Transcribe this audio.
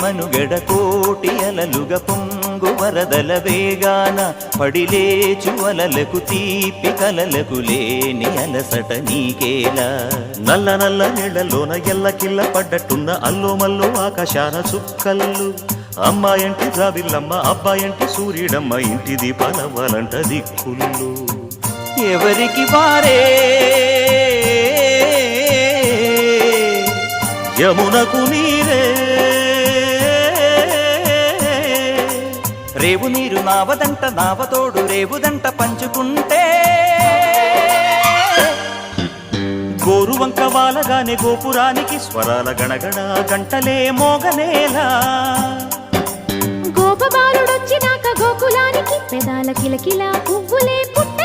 మనుగడ కోటి అలలుగ పొంగు వరదల వేగాన పడిలేచు అలలకు తీపి కలలకు లేని అలసట నీకేలా నల్ల నల్ల నీళ్లలోన ఎల్లకిల్ల పడ్డట్టున్న అల్లో మల్లో ఆకాశాన చుక్కల్లు అమ్మాయంటి జాబిల్లమ్మ అబ్బాయంటి సూర్యుడమ్మ ఇంటి దీపాలవ్వాలంట దిక్కుళ్ళు ఎవరికి వారే యమునకు నీరే రేవు నీరు నావదంట నావతోడు రేవుదంట పంచుకుంటే గోరువంక వాలగానే గోపురానికి స్వరాల గణగణ గంటలే మోగనేలా గోపబాలుడొచ్చినాక గోకులానికి పెదాల కిలకిలా పువ్వులే పుట్ట